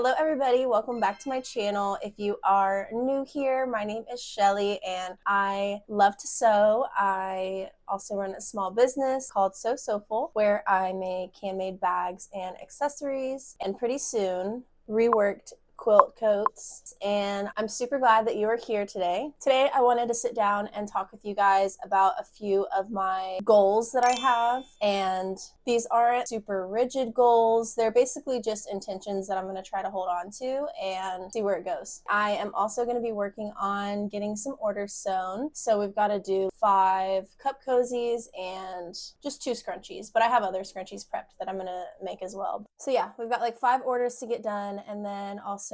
Hello everybody, welcome back to my channel. If you are new here, my name is Shellee and I love to sew. I also run a small business called Soulful where I make handmade bags and accessories, and pretty soon reworked quilt coats, and I'm super glad that you are here today. Today I wanted to sit down and talk with you guys about a few of my goals that I have, and these aren't super rigid goals. They're basically just intentions that I'm going to try to hold on to and see where it goes. I am also going to be working on getting some orders sewn, so we've got to do 5 cup cozies and just 2 scrunchies, but I have other scrunchies prepped that I'm going to make as well. So yeah, we've got like 5 orders to get done, and then also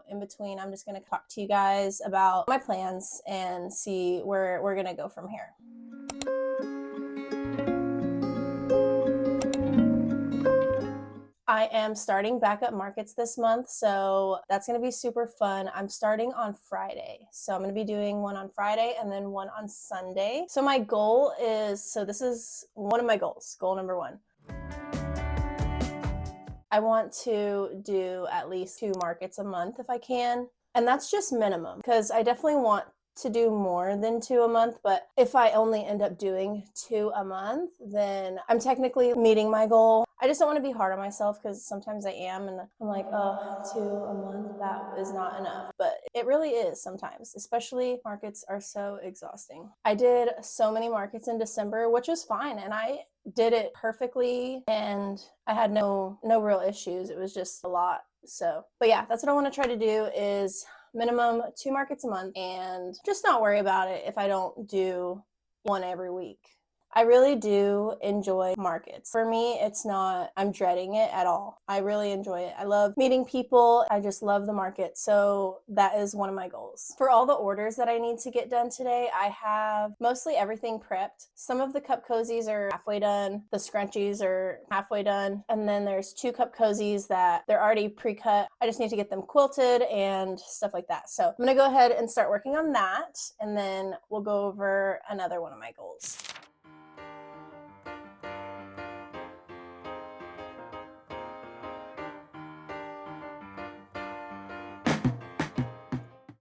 in between I'm just going to talk to you guys about my plans and see where we're going to go from here. I am starting backup markets this month, so that's going to be super fun. I'm starting on Friday. So I'm going to be doing one on Friday and then one on Sunday. So my goal is, this is one of my goals, goal number 1. I want to do at least 2 markets a month if I can. And that's just minimum, because I definitely want to do more than 2 a month, but if I only end up doing 2 a month, then I'm technically meeting my goal. I just don't want to be hard on myself, because sometimes I am, and I'm like, oh, 2 a month, that is not enough. But it really is sometimes, especially markets are so exhausting. I did so many markets in December, which was fine, and I did it perfectly, and I had no real issues. It was just a lot. So, but yeah, that's what I want to try to do, is minimum 2 markets a month, and just not worry about it if I don't do one every week. I really do enjoy markets. For me, it's not, I'm dreading it at all. I really enjoy it. I love meeting people. I just love the market. So that is one of my goals. For all the orders that I need to get done today, I have mostly everything prepped. Some of the cup cozies are halfway done. The scrunchies are halfway done. And then there's 2 cup cozies that they're already pre-cut. I just need to get them quilted and stuff like that. So I'm gonna go ahead and start working on that, and then we'll go over another one of my goals.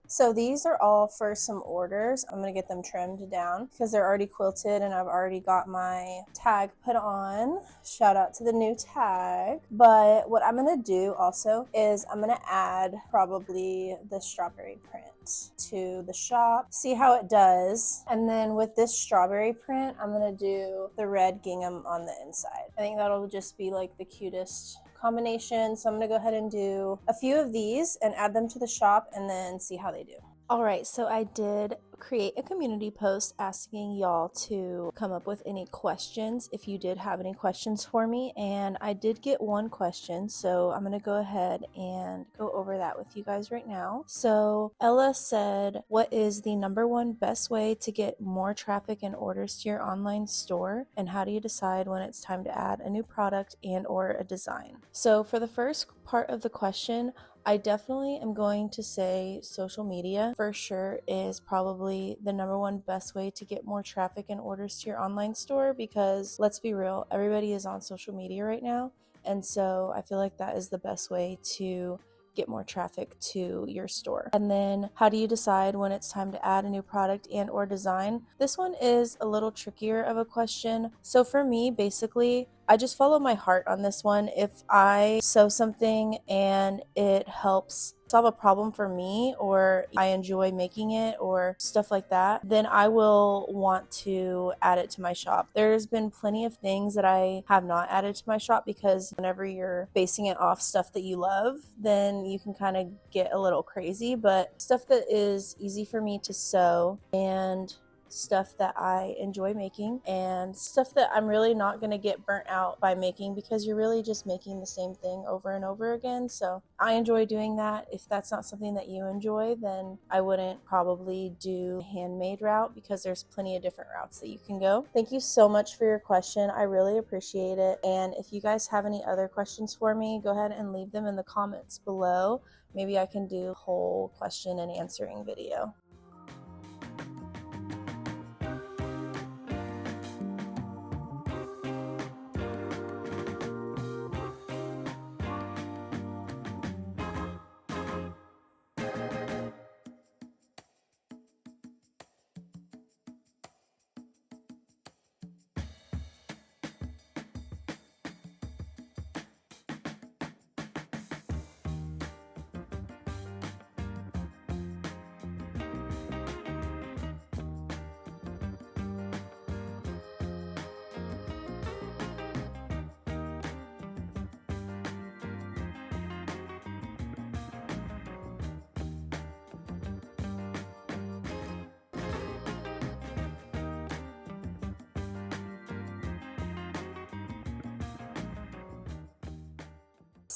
So these are all for some orders. I'm going to get them trimmed down because they're already quilted, and I've already got my tag put on. Shout out to the new tag. But what I'm going to do also is I'm going to add probably the strawberry print to the shop, see how it does. And then with this strawberry print, I'm going to do the red gingham on the inside. I think that'll just be like the cutest combination. So I'm going to go ahead and do a few of these and add them to the shop, and then see how they do. Alright, so I did create a community post asking y'all to come up with any questions if you did have any questions for me, and I did get one question, so I'm going to go ahead and go over that with you guys right now. So Ella said, what is the #1 best way to get more traffic and orders to your online store, and how do you decide when it's time to add a new product and or a design? So for the first part of the question, I definitely am going to say social media for sure is probably the #1 best way to get more traffic and orders to your online store, because let's be real, everybody is on social media right now, and so I feel like that is the best way to get more traffic to your store. And then how do you decide when it's time to add a new product and or design? This one is a little trickier of a question. So for me, basically, I just follow my heart on this one. If I sew something and it helps solve a problem for me, or I enjoy making it or stuff like that, then I will want to add it to my shop. There's been plenty of things that I have not added to my shop, because whenever you're basing it off stuff that you love, then you can kind of get a little crazy. But stuff that is easy for me to sew, and stuff that I enjoy making, and stuff that I'm really not going to get burnt out by making, because you're really just making the same thing over and over again. So I enjoy doing that. If that's not something that you enjoy, then I wouldn't probably do handmade route, because there's plenty of different routes that you can go. Thank you so much for your question. I really appreciate it. And if you guys have any other questions for me, go ahead and leave them in the comments below. Maybe I can do a whole question and answering video.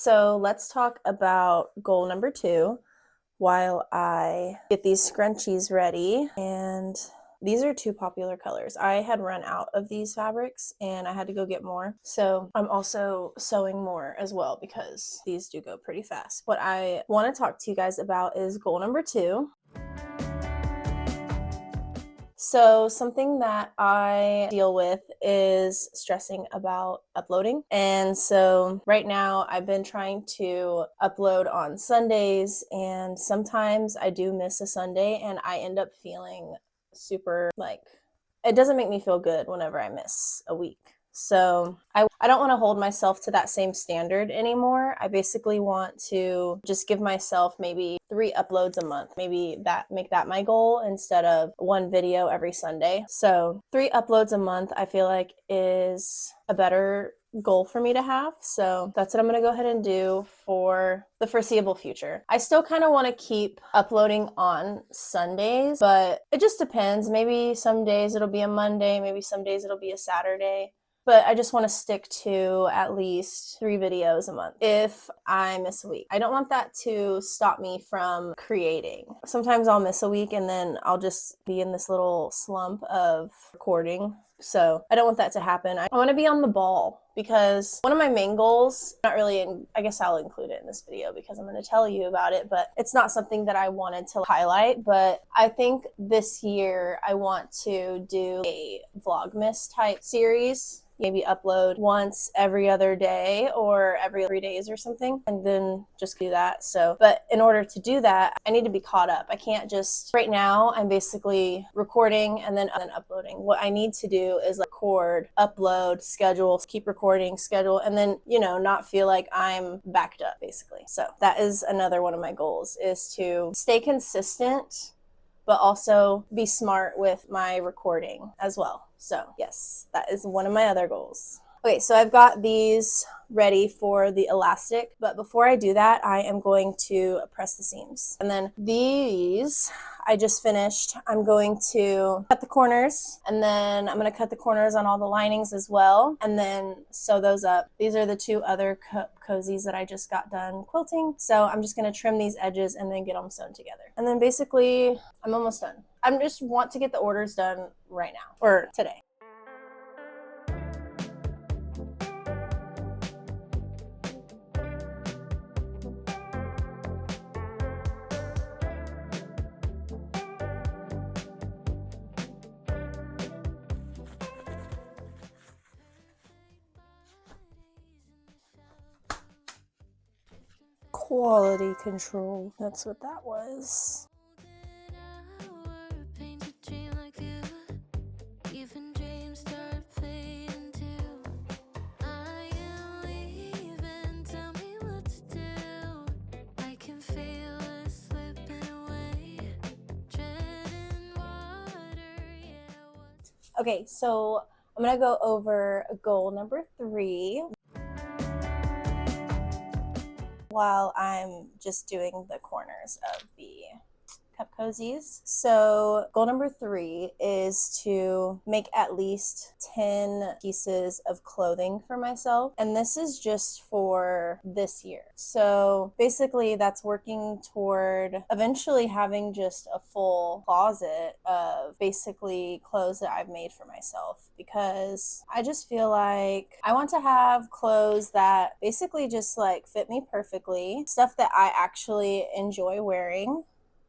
So let's talk about goal number 2 while I get these scrunchies ready. And these are 2 popular colors. I had run out of these fabrics and I had to go get more. So I'm also sewing more as well because these do go pretty fast. What I want to talk to you guys about is goal number 2. So something that I deal with is stressing about uploading. And so right now I've been trying to upload on Sundays, and sometimes I do miss a Sunday and I end up feeling super it doesn't make me feel good whenever I miss a week. So I don't want to hold myself to that same standard anymore. I basically want to just give myself maybe 3 uploads a month. Maybe make that my goal instead of 1 video every Sunday. So 3 uploads a month I feel like is a better goal for me to have. So that's what I'm going to go ahead and do for the foreseeable future. I still kind of want to keep uploading on Sundays, but it just depends. Maybe some days it'll be a Monday, maybe some days it'll be a Saturday. But I just want to stick to at least 3 videos a month if I miss a week. I don't want that to stop me from creating. Sometimes I'll miss a week and then I'll just be in this little slump of recording. So I don't want that to happen. I want to be on the ball because one of my main goals, I guess I'll include it in this video because I'm going to tell you about it, but it's not something that I wanted to highlight. But I think this year I want to do a Vlogmas type series. Maybe upload once every other day or every 3 days or something, and then just do that. So, but in order to do that, I need to be caught up. I can't just, right now, I'm basically recording and then uploading. What I need to do is record, upload, schedule, keep recording, schedule, and then, not feel like I'm backed up, basically. So that is another one of my goals, is to stay consistent, but also be smart with my recording as well. So yes, that is one of my other goals. Okay, so I've got these ready for the elastic, but before I do that, I am going to press the seams. And then these I just finished. I'm going to cut the corners, and then I'm going to cut the corners on all the linings as well, and then sew those up. These are the 2 other cozies that I just got done quilting. So I'm just going to trim these edges and then get them sewn together. And then basically I'm almost done. I just want to get the orders done right now, or today. Quality control, that's what that was. Okay, so I'm gonna go over goal number 3 while I'm just doing the corners of the cup cozies. So goal number 3 is to make at least 10 pieces of clothing for myself, and this is just for this year. So basically that's working toward eventually having just a full closet of basically clothes that I've made for myself, because I just feel like I want to have clothes that basically just fit me perfectly, stuff that I actually enjoy wearing.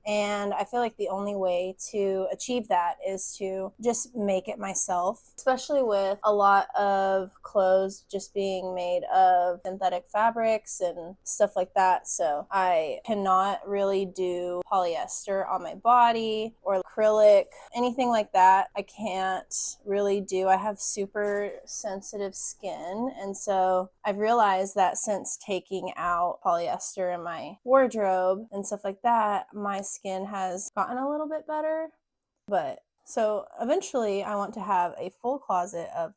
And I feel like the only way to achieve that is to just make it myself, especially with a lot of clothes just being made of synthetic fabrics and stuff like that. So I cannot really do polyester on my body or acrylic, anything like that. I can't really do. I have super sensitive skin. And so I've realized that since taking out polyester in my wardrobe and stuff like that, my skin has gotten a little bit better. But so eventually I want to have a full closet of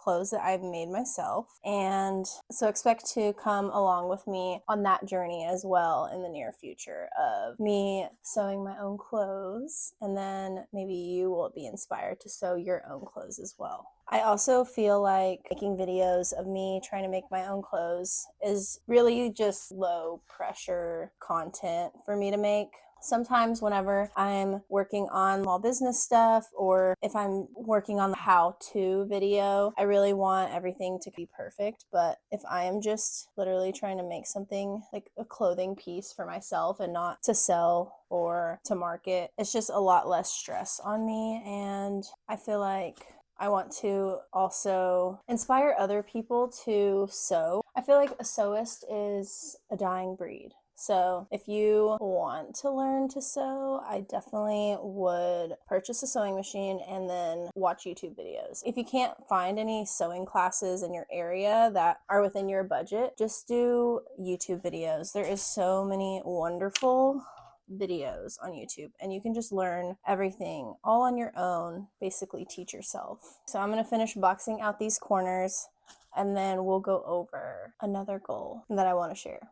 clothes that I've made myself, and so expect to come along with me on that journey as well in the near future of me sewing my own clothes, and then maybe you will be inspired to sew your own clothes as well. I also feel like making videos of me trying to make my own clothes is really just low pressure content for me to make. Sometimes whenever I'm working on small business stuff or if I'm working on the how-to video, I really want everything to be perfect. But if I am just literally trying to make something like a clothing piece for myself and not to sell or to market, it's just a lot less stress on me. And I feel like I want to also inspire other people to sew. I feel like a sewist is a dying breed. So if you want to learn to sew, I definitely would purchase a sewing machine and then watch YouTube videos. If you can't find any sewing classes in your area that are within your budget, just do YouTube videos. There is so many wonderful videos on YouTube and you can just learn everything all on your own, basically teach yourself. So I'm going to finish boxing out these corners and then we'll go over another goal that I want to share.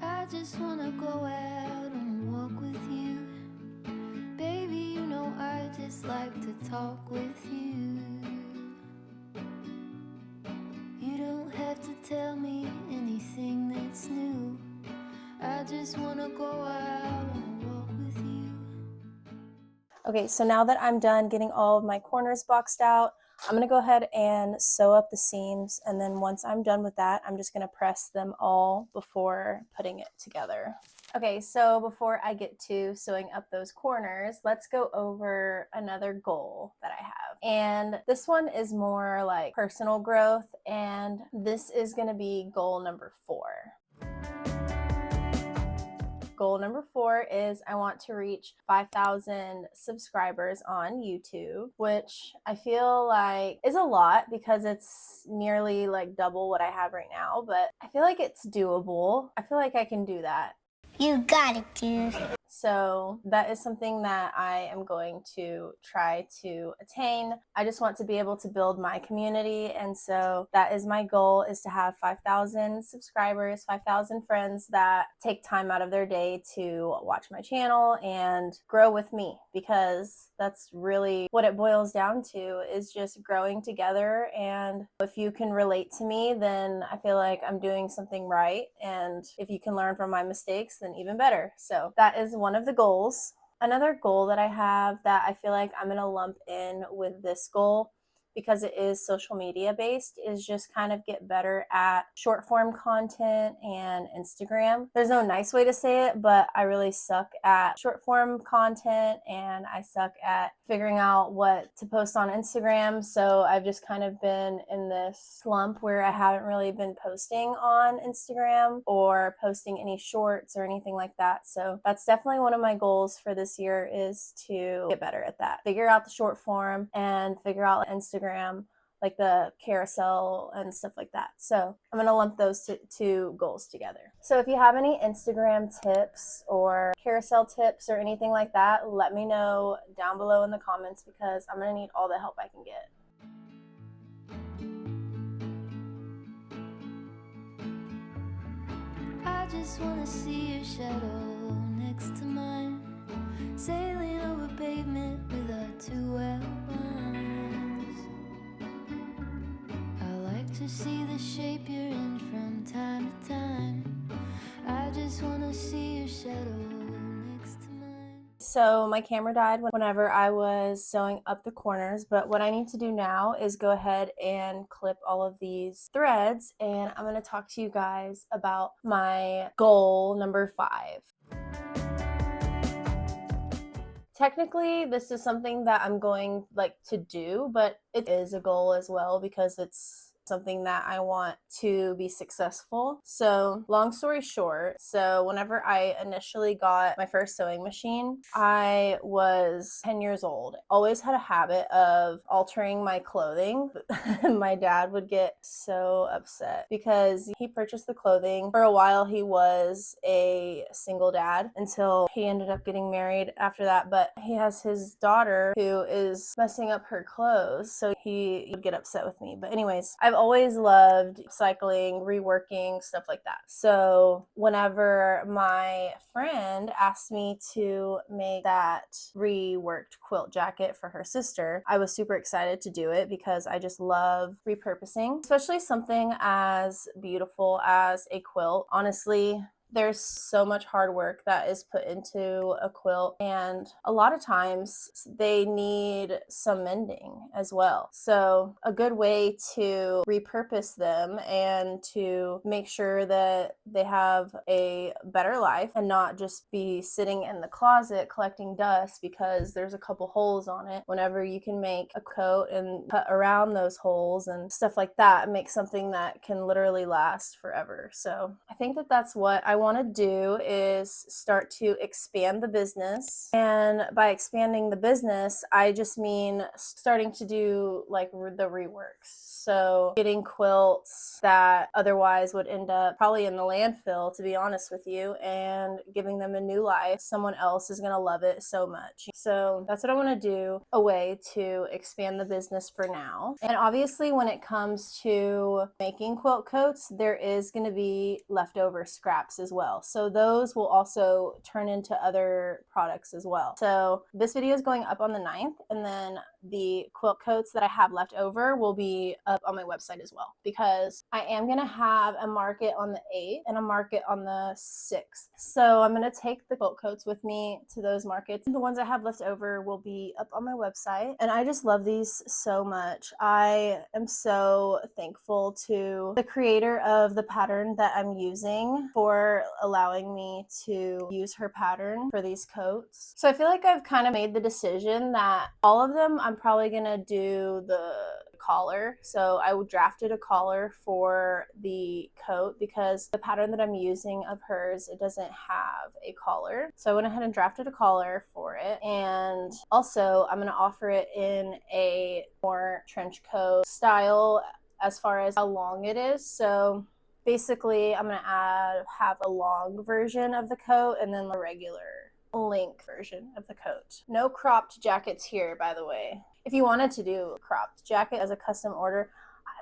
I just wanna go out on a walk with you. Baby, you know I just like to talk with you. You don't have to tell me anything that's new. I just wanna go out on a walk with you. Okay, so now that I'm done getting all of my corners boxed out, I'm going to go ahead and sew up the seams, and then once I'm done with that, I'm just going to press them all before putting it together. Okay, so before I get to sewing up those corners, let's go over another goal that I have. And this one is more like personal growth, and this is going to be goal number 4. Goal number 4 is I want to reach 5,000 subscribers on YouTube, which I feel like is a lot because it's nearly like double what I have right now, but I feel like it's doable. I feel like I can do that. You got it, dude. So that is something that I am going to try to attain. I just want to be able to build my community. And so that is my goal, is to have 5,000 subscribers, 5,000 friends that take time out of their day to watch my channel and grow with me, because that's really what it boils down to, is just growing together. And if you can relate to me, then I feel like I'm doing something right. And if you can learn from my mistakes, then even better. So that is one of the goals. Another goal that I have that I feel like I'm going to lump in with this goal, because it is social media based, is just kind of get better at short form content and Instagram. There's no nice way to say it, but I really suck at short form content and I suck at figuring out what to post on Instagram. So I've just kind of been in this slump where I haven't really been posting on Instagram or posting any shorts or anything like that. So that's definitely one of my goals for this year, is to get better at that. Figure out the short form and figure out Instagram, like the carousel and stuff like that. So I'm going to lump those two goals together. So if you have any Instagram tips or carousel tips or anything like that, let me know down below in the comments, because I'm going to need all the help I can get. I just wanna see your shadow next to mine, sailing over pavement with our 2 outlines. I like to see the shape you're in from time to time. I just wanna see your shadow next to mine. So my camera died whenever I was sewing up the corners, but what I need to do now is go ahead and clip all of these threads, and I'm going to talk to you guys about my goal number 5. Technically, this is something that I'm going to do, but it is a goal as well, because it's something that I want to be successful. So long story short, so whenever I initially got my first sewing machine, I was 10 years old. Always had a habit of altering my clothing. My dad would get so upset because he purchased the clothing. For a while, he was a single dad until he ended up getting married after that. But he has his daughter who is messing up her clothes, so he would get upset with me. But anyways, I've always loved cycling, reworking, stuff like that. So whenever my friend asked me to make that reworked quilt jacket for her sister, I was super excited to do it because I just love repurposing, especially something as beautiful as a quilt. Honestly, there's so much hard work that is put into a quilt, and a lot of times they need some mending as well. So a good way to repurpose them and to make sure that they have a better life and not just be sitting in the closet collecting dust because there's a couple holes on it, whenever you can make a coat and cut around those holes and stuff like that, make something that can literally last forever. So I think that that's what I want to do, is start to expand the business. And by expanding the business, I just mean starting to do like the reworks. So getting quilts that otherwise would end up probably in the landfill, to be honest with you, and giving them a new life. Someone else is going to love it so much. So that's what I want to do, a way to expand the business for now. And obviously when it comes to making quilt coats, there is going to be leftover scraps as well. So those will also turn into other products as well. So this video is going up on the 9th, and then the quilt coats that I have left over will be up on my website as well, because I am going to have a market on the 8th and a market on the 6th. So I'm going to take the quilt coats with me to those markets. The ones I have left over will be up on my website, and I just love these so much. I am so thankful to the creator of the pattern that I'm using for allowing me to use her pattern for these coats. So I feel like I've kind of made the decision that all of them I'm probably gonna do the collar. So I drafted a collar for the coat because the pattern that I'm using of hers, it doesn't have a collar. So I went ahead and drafted a collar for it. And also I'm gonna offer it in a more trench coat style as far as how long it is. So basically I'm gonna have a long version of the coat and then the regular length version of the coat. No cropped jackets here, by the way. If you wanted to do a cropped jacket as a custom order,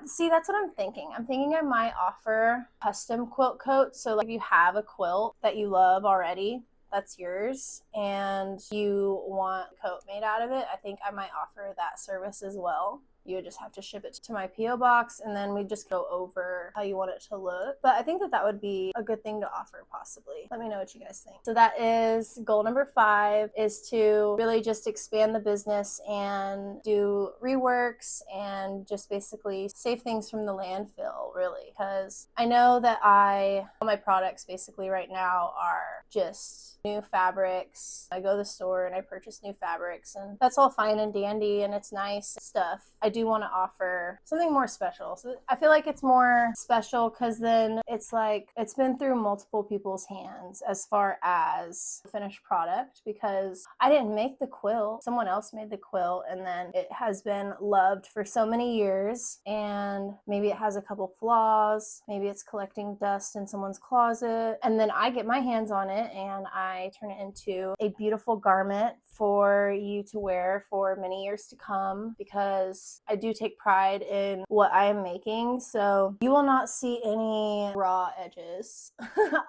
see, that's what I'm thinking. I'm thinking I might offer custom quilt coats. So like if you have a quilt that you love already, that's yours, and you want a coat made out of it, I think I might offer that service as well. You would just have to ship it to my P.O. box, and then we just go over how you want it to look. But I think that that would be a good thing to offer, possibly. Let me know what you guys think. So that is goal number 5, is to really just expand the business and do reworks and just basically save things from the landfill, really. Because I know that all my products basically right now are just new fabrics. I go to the store and I purchase new fabrics, and that's all fine and dandy and it's nice stuff. I do want to offer something more special. So I feel like it's more special because then it's like it's been through multiple people's hands as far as the finished product, because I didn't make the quilt. Someone else made the quilt, and then it has been loved for so many years, and maybe it has a couple flaws. Maybe it's collecting dust in someone's closet, and then I get my hands on it and I turn it into a beautiful garment for you to wear for many years to come, because I do take pride in what I am making. So you will not see any raw edges.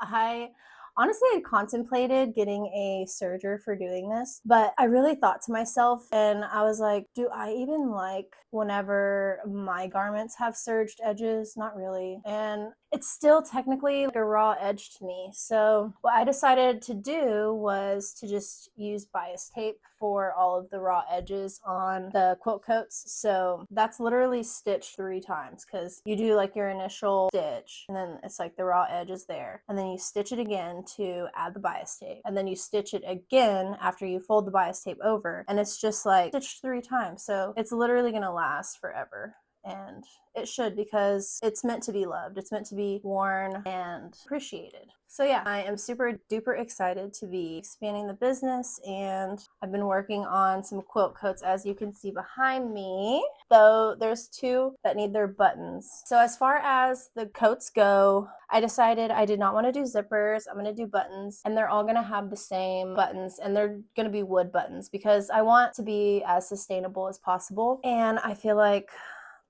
I honestly had contemplated getting a serger for doing this, but I really thought to myself, and I was like, do I even like whenever my garments have serged edges? Not really. And it's still technically like a raw edge to me. So what I decided to do was to just use bias tape for all of the raw edges on the quilt coats. So that's literally stitched 3 times, because you do like your initial stitch, and then it's like the raw edge is there, and then you stitch it again to add the bias tape, and then you stitch it again after you fold the bias tape over, and it's just like stitched 3 times. So it's literally gonna last forever. And it should, because it's meant to be loved. It's meant to be worn and appreciated. So yeah, I am super duper excited to be expanding the business, and I've been working on some quilt coats, as you can see behind me, though there's 2 that need their buttons. So as far as the coats go, I decided I did not want to do zippers. I'm going to do buttons, and they're all going to have the same buttons, and they're going to be wood buttons, because I want to be as sustainable as possible. And I feel like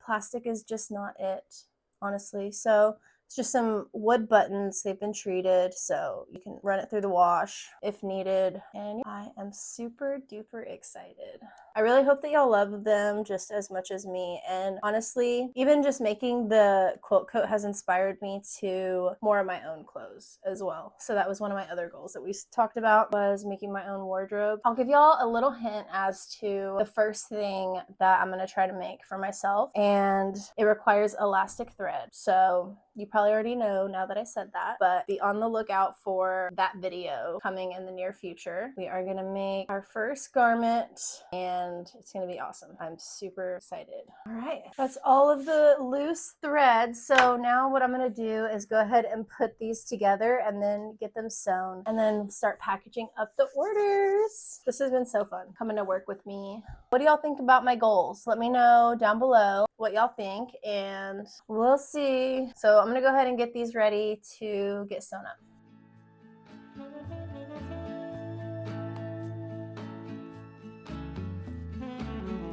plastic is just not it, honestly. So it's just some wood buttons. They've been treated, so you can run it through the wash if needed. And I am super duper excited. I really hope that y'all love them just as much as me. And honestly, even just making the quilt coat has inspired me to more of my own clothes as well. So that was one of my other goals that we talked about, was making my own wardrobe. I'll give y'all a little hint as to the first thing that I'm going to try to make for myself, and it requires elastic thread. So you probably already know now that I said that, but be on the lookout for that video coming in the near future. We are gonna make our first garment and it's gonna be awesome. I'm super excited. All right, that's all of the loose threads. So now what I'm gonna do is go ahead and put these together and then get them sewn and then start packaging up the orders. This has been so fun coming to work with me. What do y'all think about my goals? Let me know down below what y'all think and we'll see. So I'm gonna go ahead and get these ready to get sewn up.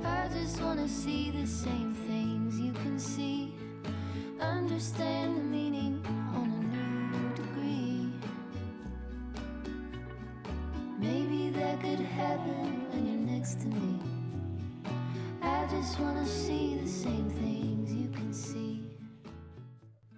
I just wanna see the same things you can see, understand the meaning on a new degree. Maybe that could happen when you're next to me. I just wanna see the same things you can see.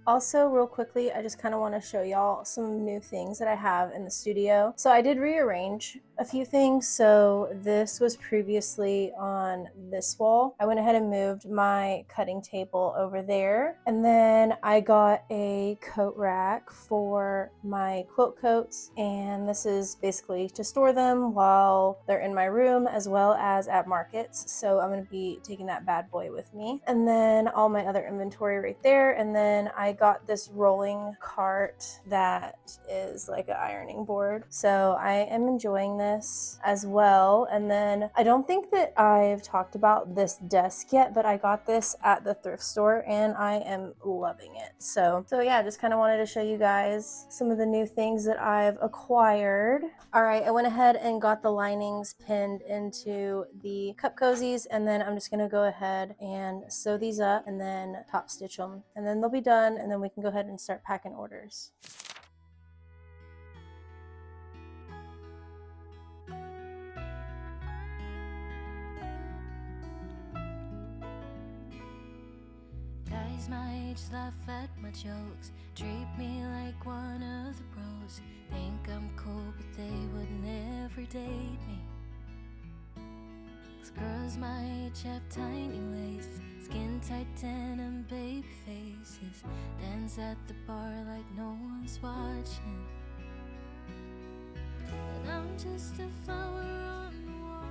Also, real quickly, I just kind of want to show y'all some new things that I have in the studio. So I did rearrange a few things. So this was previously on this wall. I went ahead and moved my cutting table over there. And then I got a coat rack for my quilt coats. And this is basically to store them while they're in my room as well as at markets. So I'm going to be taking that bad boy with me. And then all my other inventory right there. And then I got this rolling cart that is like an ironing board. So I am enjoying this as well. And then I don't think that I've talked about this desk yet, but I got this at the thrift store and I am loving it. So yeah, just kind of wanted to show you guys some of the new things that I've acquired. All right, I went ahead and got the linings pinned into the cup cozies, and then I'm just gonna go ahead and sew these up and then top stitch them, and then they'll be done, and then we can go ahead and start packing orders. Guys my age laugh at my jokes, treat me like one of the bros. Think I'm cool, but they would never date me. 'Cause girls my age have tiny waists, skin tight denim, baby faces, dance at the bar like no one's watching. And I'm just a flower on the wall,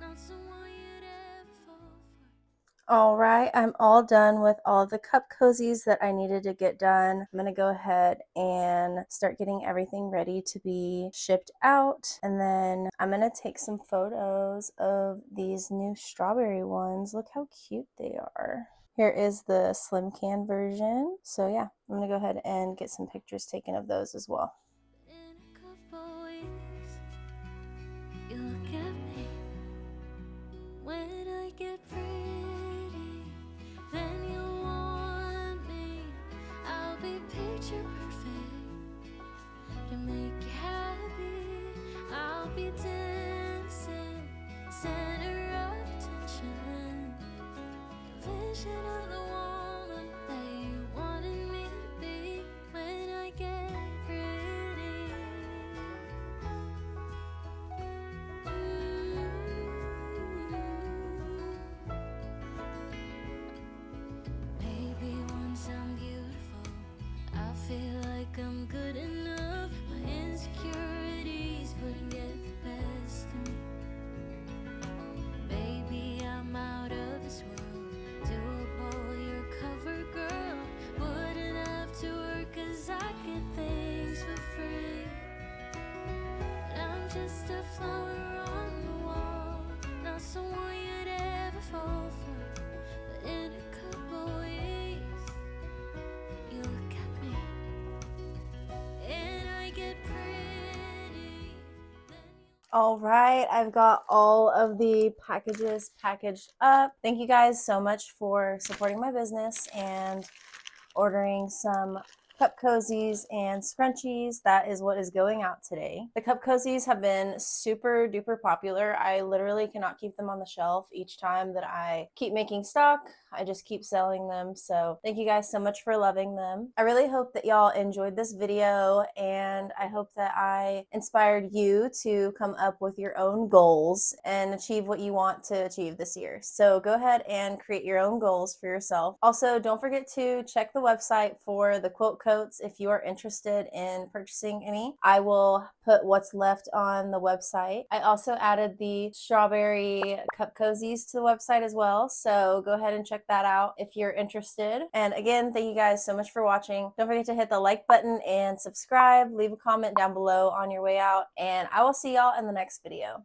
not someone you'd ever fall for. All right, I'm all done with all the cup cozies that I needed to get done. I'm gonna go ahead and start getting everything ready to be shipped out. And then I'm gonna take some photos of these new strawberry ones. Look how cute they are. Here is the slim can version. So yeah, I'm gonna go ahead and get some pictures taken of those as well. In a couple weeks, you look at me when I get pretty, then you'll want me. I'll be picture perfect to make you happy. I'll be dancing, center of attention, vision of the woman that you wanted me to be when I get pretty. Maybe once I'm beautiful, I feel like I'm good enough. My insecurities wouldn't get the best of me. Baby, I'm out of this world, doable, your cover girl. Wouldn't have to work 'cause I get things for free. But I'm just a flower on the wall, not someone you'd ever fall for. But in a couple weeks, you look at me and I get pretty. All right, I've got all of the packages packaged up. Thank you guys so much for supporting my business and ordering some cup cozies and scrunchies. That is what is going out today. The cup cozies have been super duper popular. I literally cannot keep them on the shelf. Each time that I keep making stock, I just keep selling them. So thank you guys so much for loving them. I really hope that y'all enjoyed this video, and I hope that I inspired you to come up with your own goals and achieve what you want to achieve this year. So go ahead and create your own goals for yourself. Also, don't forget to check the website for the quilt coats if you are interested in purchasing any. I will put what's left on the website. I also added the strawberry cup cozies to the website as well, so go ahead and check that out if you're interested. And again, thank you guys so much for watching. Don't forget to hit the like button and subscribe. Leave a comment down below on your way out, and I will see y'all in the next video.